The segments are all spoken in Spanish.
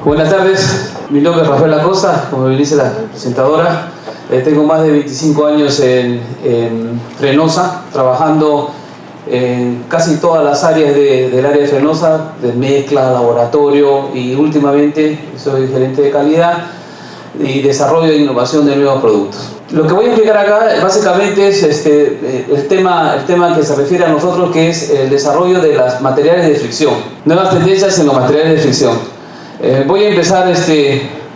Buenas tardes, mi nombre es Rafael Acosta, como me dice la presentadora. Tengo más de 25 años en Frenosa, trabajando en casi todas las áreas del área de Frenosa, de mezcla, laboratorio, y últimamente soy gerente de calidad y desarrollo e innovación de nuevos productos. Lo que voy a explicar acá básicamente es el tema que se refiere a nosotros, que es el desarrollo de los materiales de fricción, nuevas tendencias en los materiales de fricción. Voy a empezar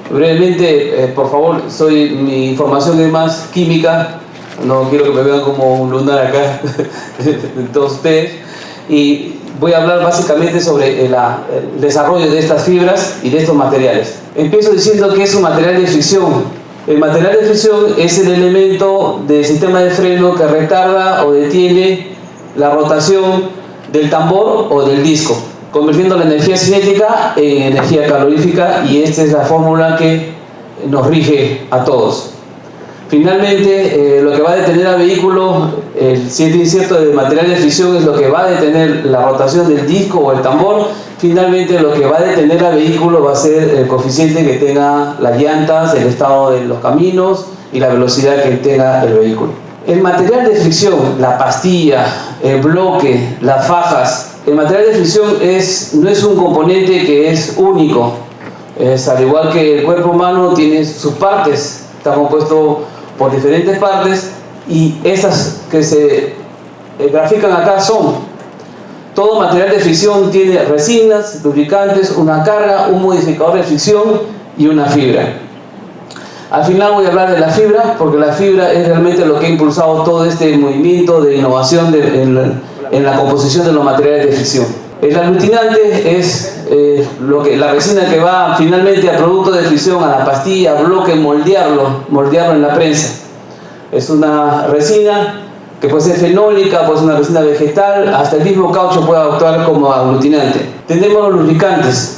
brevemente, por favor. Mi formación es más química, no quiero que me vean como un lunar acá de todos ustedes, y voy a hablar básicamente sobre el desarrollo de estas fibras y de estos materiales. Empiezo diciendo que es un material de fricción. El material de fricción es el elemento del sistema de freno que retarda o detiene la rotación del tambor o del disco, convirtiendo la energía cinética en energía calorífica, y esta es la fórmula que nos rige a todos. Finalmente, lo que va a detener al vehículo, el siguiente inserto de material de fricción es lo que va a detener la rotación del disco o el tambor. Finalmente, lo que va a detener al vehículo va a ser el coeficiente que tenga las llantas, el estado de los caminos y la velocidad que tenga el vehículo. El material de fricción, la pastilla, el bloque, las fajas, el material de fricción no es un componente que es único. Al igual que el cuerpo humano tiene sus partes, está compuesto por diferentes partes, y estas que se grafican acá todo material de fricción tiene resinas, lubricantes, una carga, un modificador de fricción y una fibra. Al final voy a hablar de la fibra, porque la fibra es realmente lo que ha impulsado todo este movimiento de innovación en la composición de los materiales de fricción. El aglutinante es la resina que va finalmente al producto de fricción, a la pastilla, bloque, moldearlo en la prensa. Es una resina que puede ser fenólica, puede ser una resina vegetal, hasta el mismo caucho puede actuar como aglutinante. Tenemos los lubricantes.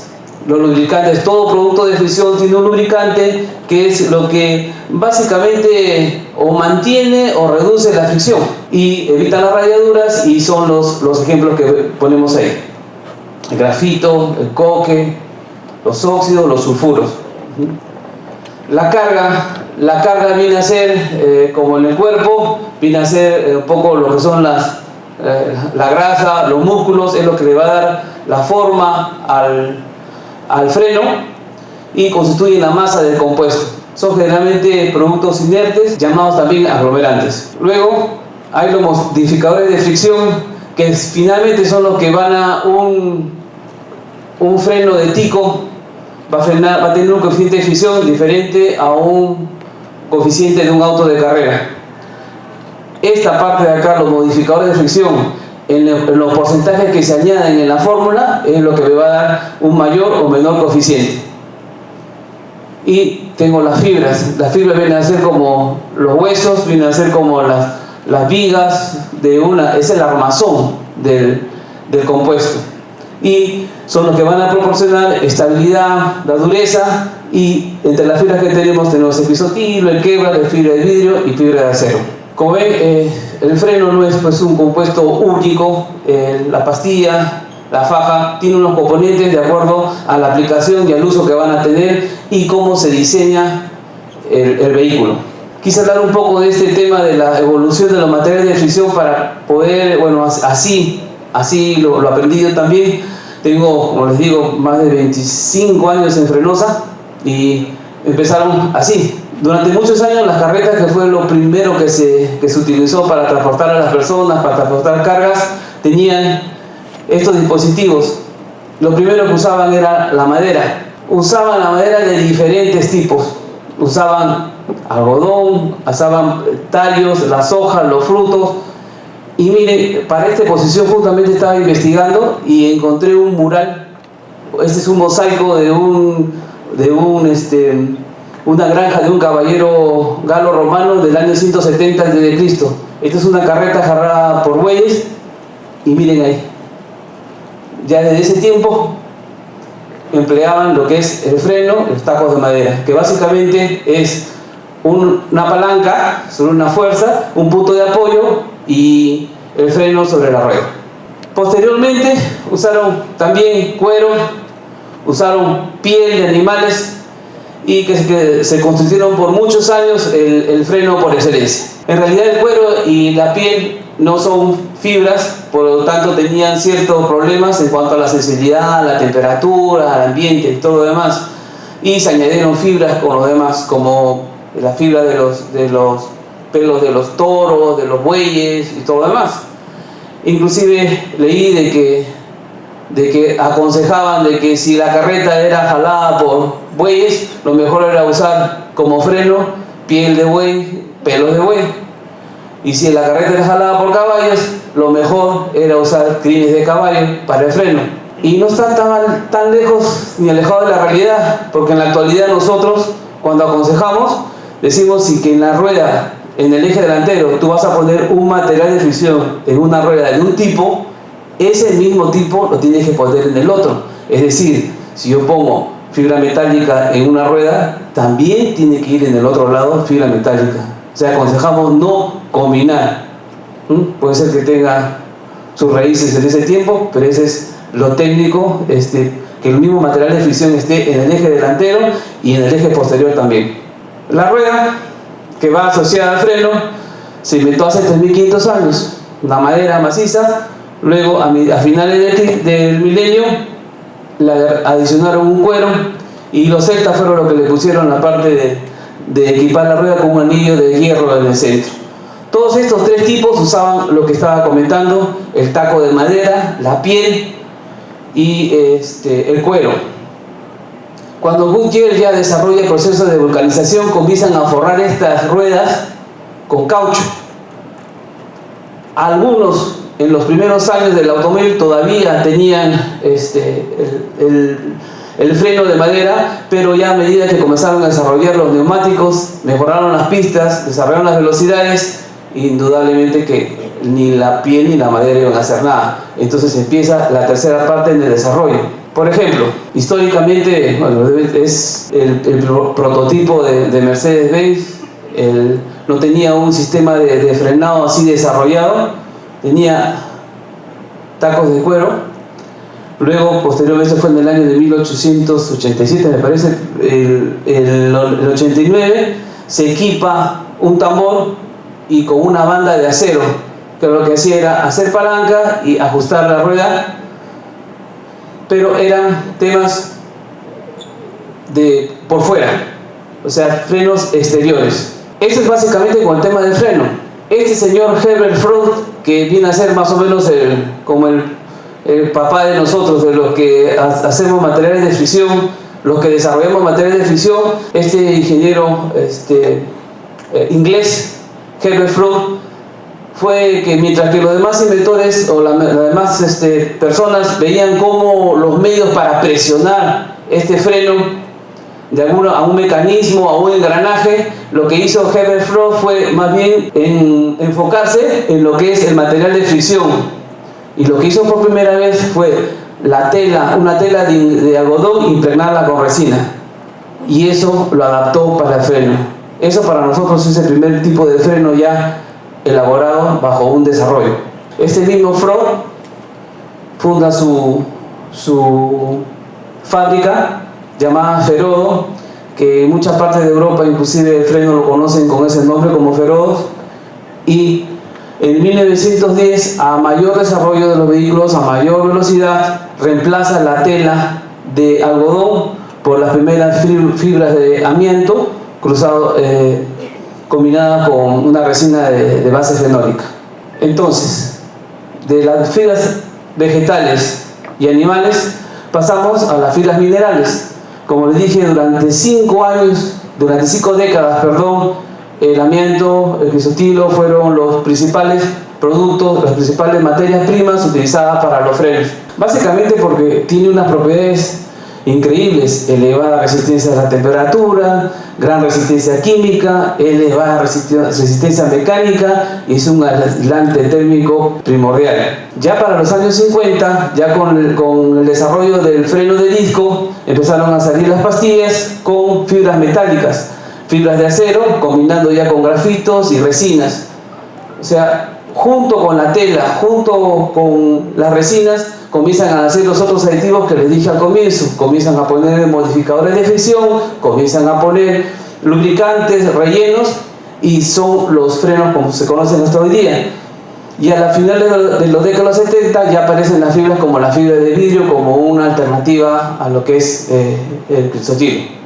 Los lubricantes, todo producto de fricción tiene un lubricante que es lo que básicamente o mantiene o reduce la fricción y evita las rayaduras, y son los ejemplos que ponemos ahí: el grafito, el coque, los óxidos, los sulfuros. La carga viene a ser, como en el cuerpo, viene a ser un poco lo que son la grasa, los músculos, es lo que le va a dar la forma al freno y constituye la masa del compuesto. Son generalmente productos inertes, llamados también aglomerantes. Luego hay los modificadores de fricción, que finalmente son los que van a un freno de Tico. Va a tener un coeficiente de fricción diferente a un coeficiente de un auto de carrera. Esta parte de acá, los modificadores de fricción, en los porcentajes que se añaden en la fórmula, es lo que me va a dar un mayor o menor coeficiente. Y tengo las fibras. Las fibras vienen a ser como los huesos, vienen a ser como las vigas es el armazón del compuesto. Y son los que van a proporcionar estabilidad, la dureza, y entre las fibras que tenemos el pisotilo, el quebra, la fibra de vidrio y fibra de acero. Como ven, el freno no es un compuesto único. La pastilla, la faja, tiene unos componentes de acuerdo a la aplicación y al uso que van a tener y cómo se diseña el vehículo. Quise hablar un poco de este tema de la evolución de los materiales de fricción para poder, así lo aprendí yo también. Tengo, como les digo, más de 25 años en Frenosa, y empezaron así. Durante muchos años las carretas, que fue lo primero que se utilizó para transportar a las personas, para transportar cargas, tenían estos dispositivos. Lo primero que usaban era la madera. Usaban la madera de diferentes tipos. Usaban algodón, usaban tallos, las hojas, los frutos. Y miren, para esta exposición justamente estaba investigando y encontré un mural. Este es un mosaico de una granja de un caballero galo romano del año 170 a.C. Esta es una carreta jarrada por bueyes, y miren ahí. Ya desde ese tiempo empleaban lo que es el freno, los tacos de madera, que básicamente es una palanca sobre una fuerza, un punto de apoyo y el freno sobre la rueda. Posteriormente usaron también cuero, usaron piel de animales y que se constituyeron por muchos años el freno por excelencia. En realidad el cuero y la piel no son fibras, por lo tanto tenían ciertos problemas en cuanto a la sensibilidad, a la temperatura, al ambiente y todo lo demás. Y se añadieron fibras con los demás, como la fibra de los pelos de los toros, de los bueyes y todo lo demás. Inclusive leí de que aconsejaban de que si la carreta era jalada por bueyes, lo mejor era usar como freno piel de buey, pelos de buey. Y si la carreta era jalada por caballos, lo mejor era usar crines de caballo para el freno. Y no está tan lejos ni alejado de la realidad, porque en la actualidad nosotros, cuando aconsejamos, decimos si que en la rueda, en el eje delantero, tú vas a poner un material de fricción en una rueda de un tipo, ese mismo tipo lo tienes que poner en el otro. Es decir, si yo pongo fibra metálica en una rueda, también tiene que ir en el otro lado fibra metálica. O sea, aconsejamos no combinar. Puede ser que tenga sus raíces en ese tiempo, pero ese es lo técnico, que el mismo material de fricción esté en el eje delantero y en el eje posterior también. La rueda que va asociada al freno se inventó hace 3.500 años, una madera maciza. Luego, a finales del milenio, le adicionaron un cuero y los celtas fueron los que le pusieron la parte de equipar la rueda con un anillo de hierro en el centro. Todos estos tres tipos usaban lo que estaba comentando: el taco de madera, la piel y el cuero. Cuando Goodyear ya desarrolla el proceso de vulcanización, comienzan a forrar estas ruedas con caucho. Algunos en los primeros años del automóvil todavía tenían el freno de madera, pero ya a medida que comenzaron a desarrollar los neumáticos, mejoraron las pistas, desarrollaron las velocidades, indudablemente que ni la piel ni la madera iban a hacer nada. Entonces empieza la tercera parte en el desarrollo. Por ejemplo, históricamente, bueno, es el prototipo de Mercedes-Benz. No tenía un sistema de frenado así desarrollado, tenía tacos de cuero. Luego, posteriormente, fue en el año de 1887, me parece, el 89, se equipa un tambor y con una banda de acero, que lo que hacía era hacer palanca y ajustar la rueda, pero eran temas por fuera, o sea, frenos exteriores. Eso es básicamente con el tema del freno. Este señor Herbert Freud, que viene a ser más o menos como el papá de nosotros, de los que hacemos materiales de fricción, los que desarrollamos materiales de fricción, este ingeniero inglés, Herbert Freud, fue que mientras que los demás inventores o las demás personas veían cómo los medios para presionar este freno a un mecanismo, a un engranaje, lo que hizo Herbert Freud fue más bien enfocarse en lo que es el material de fricción. Y lo que hizo por primera vez fue una tela de algodón, impregnarla con resina. Y eso lo adaptó para el freno. Eso para nosotros es el primer tipo de freno ya elaborado bajo un desarrollo. Este mismo Freud funda su fábrica llamada Ferodo, que en muchas partes de Europa inclusive el freno lo conocen con ese nombre como Ferodo. Y en 1910, a mayor desarrollo de los vehículos, a mayor velocidad, reemplaza la tela de algodón por las primeras fibras de amianto combinada con una resina de base fenólica. Entonces, de las fibras vegetales y animales pasamos a las fibras minerales. Como les dije, durante 5 décadas, el amianto, el crisotilo fueron los principales productos, las principales materias primas utilizadas para los frenos. Básicamente porque tiene unas propiedades increíbles: elevada resistencia a la temperatura, gran resistencia química, elevada resistencia mecánica, y es un aislante térmico primordial. Ya para los años 50, ya con el desarrollo del freno de disco, empezaron a salir las pastillas con fibras metálicas, fibras de acero, combinando ya con grafitos y resinas. O sea, junto con la tela, junto con las resinas, comienzan a hacer los otros aditivos que les dije al comienzo. Comienzan a poner modificadores de fricción, comienzan a poner lubricantes, rellenos, y son los frenos como se conocen hasta hoy día. Y a la final de los décadas 70 ya aparecen las fibras como la fibra de vidrio como una alternativa a lo que es el crisotilo.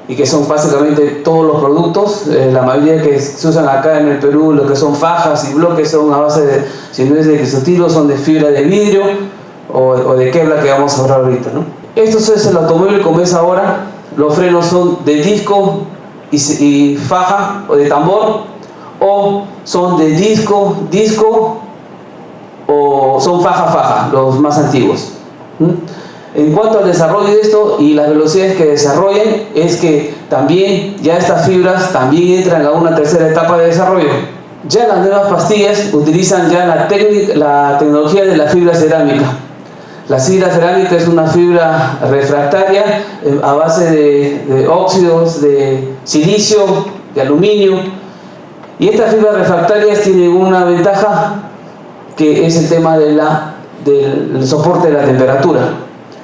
Y que son básicamente todos los productos, la mayoría que se usan acá en el Perú, lo que son fajas y bloques son a base de, si no es de crisotilo, son de fibra de vidrio o de Kevlar, que vamos a hablar ahorita, ¿no? Esto es el automóvil como es ahora. Los frenos son de disco y faja o de tambor, o son de disco o son faja, los más antiguos. En cuanto al desarrollo de esto y las velocidades que desarrollan, es que también ya estas fibras también entran a una tercera etapa de desarrollo. Ya las nuevas pastillas utilizan ya la tecnología de la fibra cerámica. La fibra cerámica es una fibra refractaria a base de óxidos de silicio, de aluminio, y estas fibras refractarias tienen una ventaja, que es el tema del soporte de la temperatura.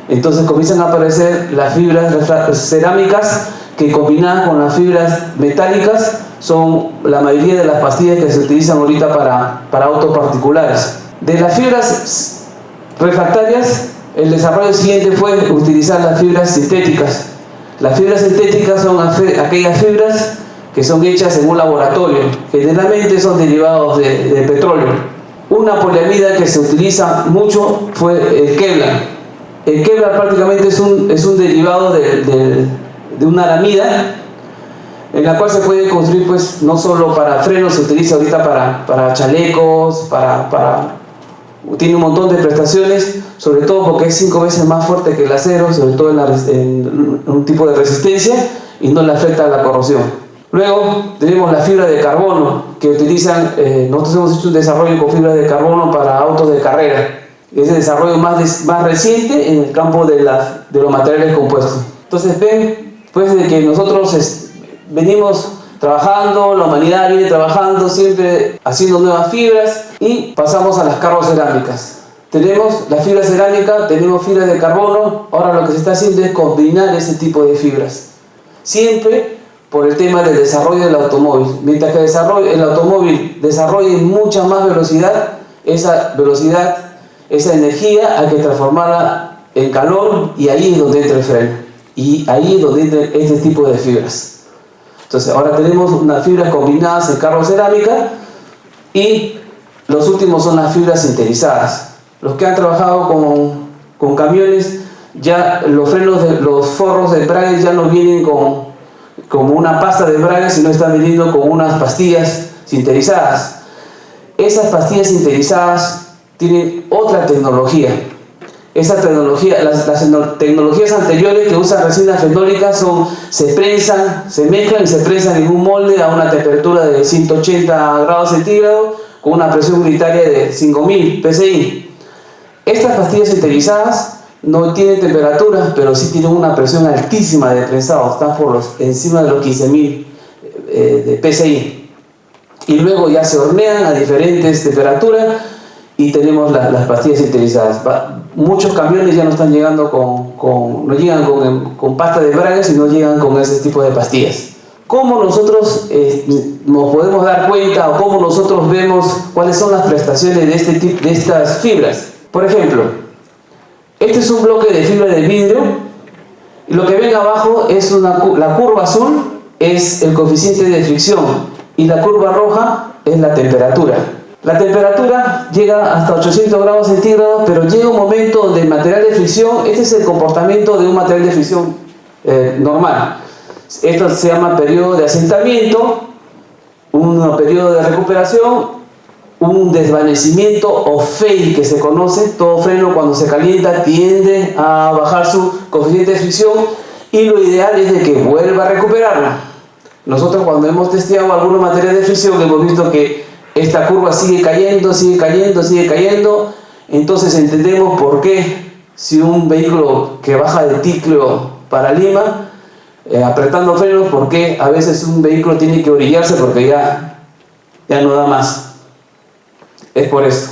Entonces comienzan a aparecer las fibras cerámicas que, combinadas con las fibras metálicas, son la mayoría de las pastillas que se utilizan ahorita para autos particulares. De las fibras refractarias, el desarrollo siguiente fue utilizar las fibras sintéticas. Las fibras sintéticas son aquellas fibras que son hechas en un laboratorio, generalmente son derivados de petróleo. Una poliamida que se utiliza mucho fue el Kevlar. El Kevlar prácticamente es un derivado de una aramida, en la cual se puede construir, pues, no solo para frenos, se utiliza ahorita para chalecos, tiene un montón de prestaciones, sobre todo porque es 5 veces más fuerte que el acero, sobre todo en un tipo de resistencia, y no le afecta a la corrosión. Luego tenemos la fibra de carbono, que utilizan, nosotros hemos hecho un desarrollo con fibra de carbono para autos de carrera. Es el desarrollo más reciente en el campo de los materiales compuestos. Entonces ven, pues, de que nosotros venimos trabajando, la humanidad viene trabajando siempre haciendo nuevas fibras, y pasamos a las carbocerámicas. Tenemos la fibra cerámica, tenemos fibras de carbono. Ahora lo que se está haciendo es combinar ese tipo de fibras, siempre por el tema del desarrollo del automóvil. Mientras que el automóvil desarrolle mucha más velocidad, esa energía hay que transformarla en calor, y ahí es donde entra el freno, y ahí es donde entra este tipo de fibras. Entonces ahora tenemos unas fibras combinadas en carbocerámica, y los últimos son las fibras sintetizadas. Los que han trabajado con camiones, ya los forros de embrague ya no vienen como una pasta de embrague, sino están viniendo con unas pastillas sintetizadas. Esas pastillas sintetizadas tienen otra tecnología. Esa tecnología, las tecnologías anteriores que usan resinas fenólicas se prensan, se mezclan y se prensan en un molde a una temperatura de 180 grados centígrados con una presión unitaria de 5000 psi. Estas pastillas sintetizadas no tienen temperatura, pero sí tienen una presión altísima de prensado, están encima de los 15000 de psi. Y luego ya se hornean a diferentes temperaturas y tenemos las pastillas sintetizadas. Muchos camiones ya no están llegando no llegan con pasta de embrague, sino llegan con ese tipo de pastillas. ¿Cómo nosotros nos podemos dar cuenta, o cómo nosotros vemos cuáles son las prestaciones de estas fibras? Por ejemplo, este es un bloque de fibra de vidrio, y lo que ven abajo es la curva azul es el coeficiente de fricción, y la curva roja es la temperatura. La temperatura llega hasta 800 grados centígrados, pero llega un momento donde el material de fricción, este es el comportamiento de un material de fricción normal. Esto se llama periodo de asentamiento, un periodo de recuperación, un desvanecimiento o fade que se conoce. Todo freno, cuando se calienta, tiende a bajar su coeficiente de fricción, y lo ideal es de que vuelva a recuperarla. Nosotros, cuando hemos testeado algunos materiales de fricción, hemos visto que esta curva sigue cayendo, entonces entendemos por qué, si un vehículo que baja de Ticlio para Lima, apretando frenos, por qué a veces un vehículo tiene que orillarse porque ya no da más. Es por esto.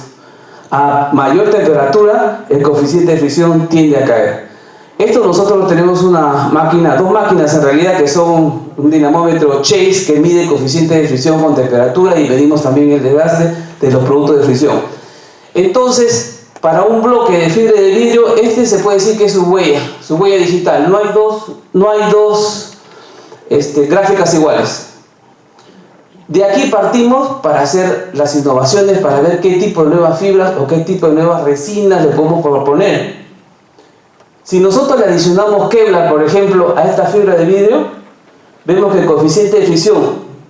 A mayor temperatura, el coeficiente de fricción tiende a caer. Esto nosotros tenemos una máquina, dos máquinas en realidad, que son un dinamómetro Chase que mide el coeficiente de fricción con temperatura, y medimos también el desgaste de los productos de fricción. Entonces, para un bloque de fibra de vidrio, este se puede decir que es su huella digital. No hay dos gráficas iguales. De aquí partimos para hacer las innovaciones, para ver qué tipo de nuevas fibras o qué tipo de nuevas resinas le podemos proponer. Si nosotros le adicionamos Kevlar, por ejemplo, a esta fibra de vidrio, vemos que el coeficiente de fricción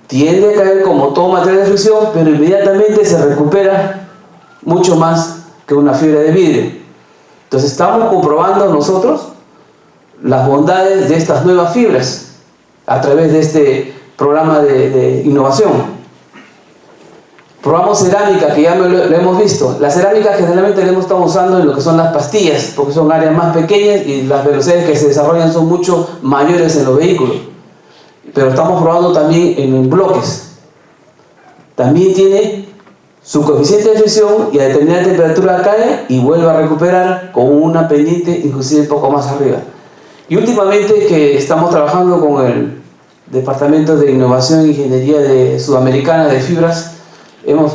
tiende a caer como todo material de fricción, pero inmediatamente se recupera mucho más que una fibra de vidrio. Entonces estamos comprobando nosotros las bondades de estas nuevas fibras a través de este programa de innovación. Probamos cerámica, que ya lo hemos visto. La cerámica generalmente la hemos estado usando en lo que son las pastillas, porque son áreas más pequeñas y las velocidades que se desarrollan son mucho mayores en los vehículos. Pero estamos probando también en bloques. También tiene su coeficiente de fricción, y a determinada temperatura cae y vuelve a recuperar con una pendiente inclusive un poco más arriba. Y últimamente, que estamos trabajando con el Departamento de Innovación e Ingeniería Sudamericana de Fibras, hemos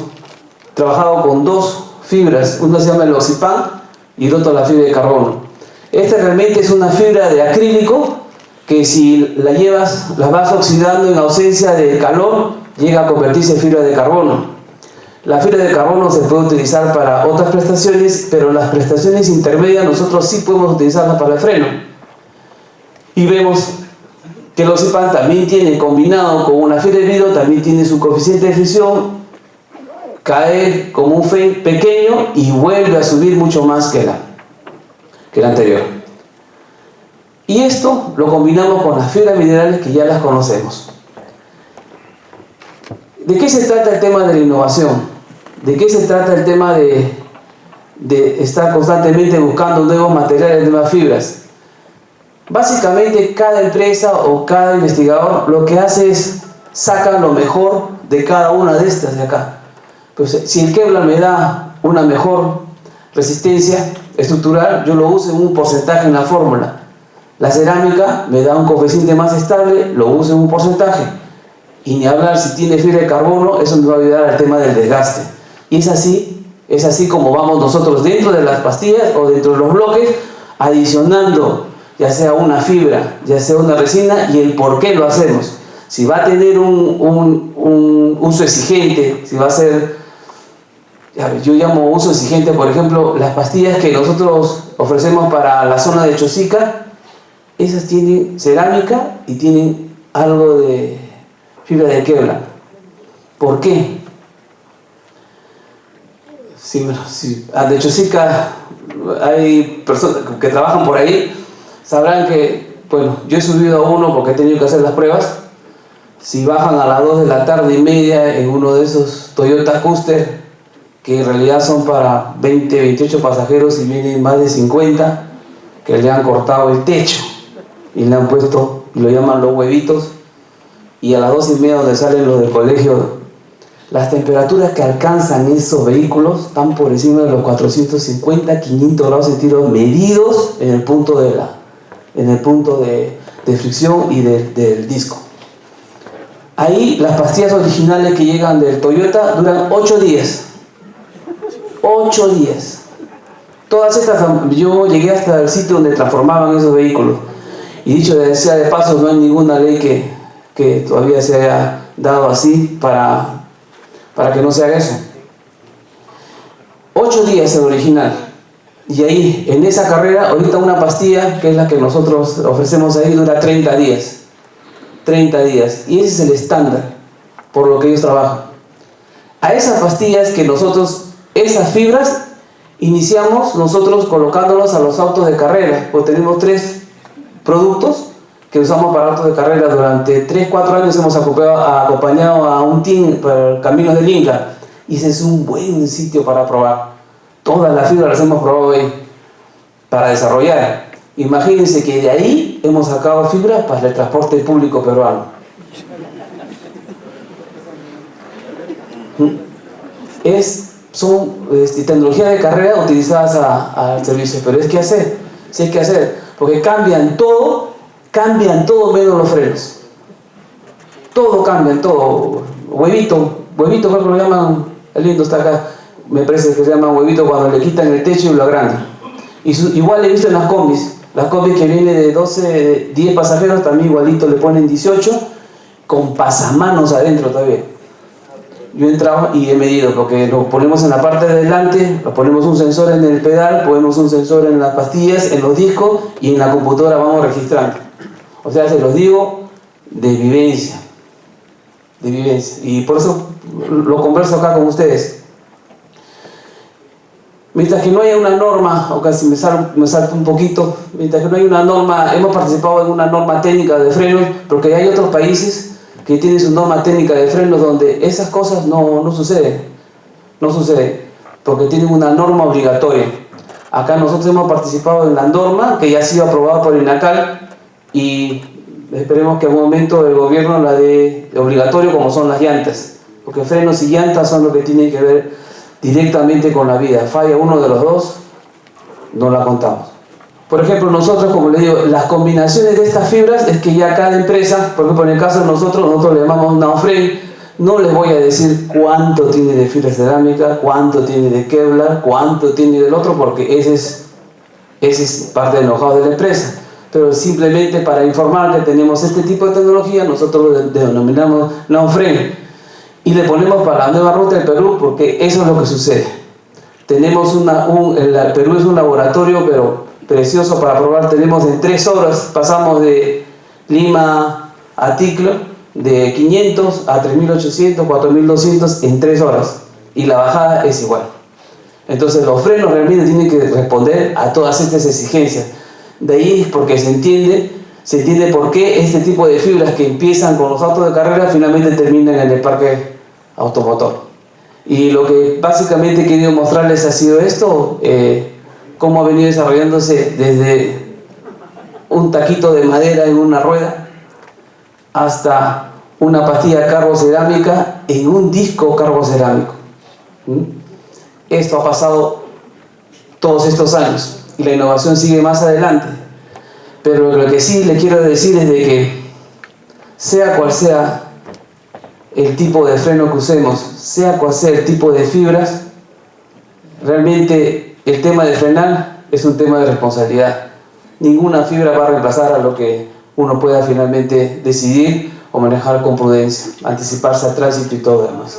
trabajado con dos fibras. Una se llama el Oxipan y el otro la fibra de carbono. Esta realmente es una fibra de acrílico que, si la llevas, la vas oxidando en ausencia de calor, llega a convertirse en fibra de carbono. La fibra de carbono se puede utilizar para otras prestaciones, pero las prestaciones intermedias nosotros sí podemos utilizarlas para el freno. Y vemos que el Oxipan también tiene, combinado con una fibra de vidrio, también tiene su coeficiente de fricción, cae como un FEI pequeño y vuelve a subir mucho más que el anterior. Y esto lo combinamos con las fibras minerales, que ya las conocemos. ¿De qué se trata el tema de la innovación? ¿De qué se trata el tema de estar constantemente buscando nuevos materiales, nuevas fibras? Básicamente, cada empresa o cada investigador lo que hace es saca lo mejor de cada una de estas de acá. Pues, si el Kevlar me da una mejor resistencia estructural, yo lo uso en un porcentaje en la fórmula. La cerámica me da un coeficiente más estable, lo uso en un porcentaje. Y ni hablar si tiene fibra de carbono, eso me va a ayudar al tema del desgaste. Y es así como vamos nosotros dentro de las pastillas o dentro de los bloques, adicionando ya sea una fibra, ya sea una resina, y el por qué lo hacemos. Si va a tener un uso exigente, si va a ser, yo llamo uso exigente, por ejemplo, las pastillas que nosotros ofrecemos para la zona de Chosica, esas tienen cerámica y tienen algo de fibra de Kevlar. ¿Por qué? De Chosica hay personas que trabajan por ahí, sabrán que, bueno, yo he subido a uno porque he tenido que hacer las pruebas. Si bajan a las 2 de la tarde y media en uno de esos Toyota Custer, que en realidad son para 20, 28 pasajeros y vienen más de 50, que le han cortado el techo y le han puesto, y lo llaman los huevitos, y a las 2:30 donde salen los del colegio, las temperaturas que alcanzan esos vehículos están por encima de los 450, 500 grados centígrados medidos en el punto de fricción y del disco. Ahí las pastillas originales que llegan del Toyota duran 8 días. 8 días. Todas estas, yo llegué hasta el sitio donde transformaban esos vehículos. Y dicho sea de paso, no hay ninguna ley que todavía se haya dado así para que no se haga eso. 8 días el original. Y ahí, en esa carrera, ahorita una pastilla, que es la que nosotros ofrecemos ahí, dura 30 días. 30 días. Y ese es el estándar por lo que ellos trabajan. A esas pastillas que nosotros, esas fibras, iniciamos nosotros colocándolos a los autos de carrera. Pues tenemos 3 productos que usamos para autos de carrera. Durante 3-4 años hemos acompañado a un team para el Camino del Inca. Y ese es un buen sitio para probar. Todas las fibras las hemos probado ahí para desarrollar. Imagínense que de ahí hemos sacado fibras para el transporte público peruano. Es son tecnologías de carrera utilizadas al servicio, pero es que hacer, sí hay que hacer, porque cambian todo menos los frenos. Todo cambian, todo. Huevito creo que lo llaman, el lindo está acá, me parece que se llama huevito cuando le quitan el techo y lo agrandan. Igual he visto en las combis que viene de 10 pasajeros, también igualito le ponen 18, con pasamanos adentro todavía. Yo he entrado y he medido, porque lo ponemos en la parte de adelante, lo ponemos un sensor en el pedal, ponemos un sensor en las pastillas, en los discos, y en la computadora vamos registrando. O sea, se los digo de vivencia. Y por eso lo converso acá con ustedes. Mientras que no haya una norma, o casi me salto un poquito, mientras que no hay una norma, hemos participado en una norma técnica de frenos, porque hay otros países que tienen su norma técnica de frenos donde esas cosas no suceden, porque tienen una norma obligatoria. Acá nosotros hemos participado en la norma que ya ha sido aprobada por INACAL y esperemos que en algún momento el gobierno la dé obligatorio, como son las llantas, porque frenos y llantas son lo que tienen que ver directamente con la vida. Falla uno de los dos, no la contamos. Por ejemplo, nosotros, como les digo, las combinaciones de estas fibras es que ya cada empresa, por ejemplo en el caso de nosotros le llamamos Naoframe, no les voy a decir cuánto tiene de fibra cerámica, cuánto tiene de Kevlar, cuánto tiene del otro, porque ese es parte del know-how de la empresa. Pero simplemente para informar que tenemos este tipo de tecnología, nosotros lo denominamos Naoframe. Y le ponemos para la nueva ruta del Perú, porque eso es lo que sucede. Tenemos el Perú es un laboratorio, pero precioso para probar. Tenemos en 3 horas, pasamos de Lima a Ticlo, de 500 a 3800, 4200 en 3 horas. Y la bajada es igual. Entonces los frenos realmente tienen que responder a todas estas exigencias. De ahí es porque se entiende por qué este tipo de fibras que empiezan con los autos de carrera finalmente terminan en el parque automotor. Y lo que básicamente he querido mostrarles ha sido esto, cómo ha venido desarrollándose desde un taquito de madera en una rueda hasta una pastilla carbocerámica en un disco carbocerámico. Esto ha pasado todos estos años y la innovación sigue más adelante, pero lo que sí le quiero decir es de que sea cual sea el tipo de freno que usemos, sea cual sea el tipo de fibras, realmente el tema de frenar es un tema de responsabilidad. Ninguna fibra va a reemplazar a lo que uno pueda finalmente decidir o manejar con prudencia, anticiparse al tránsito y todo lo demás.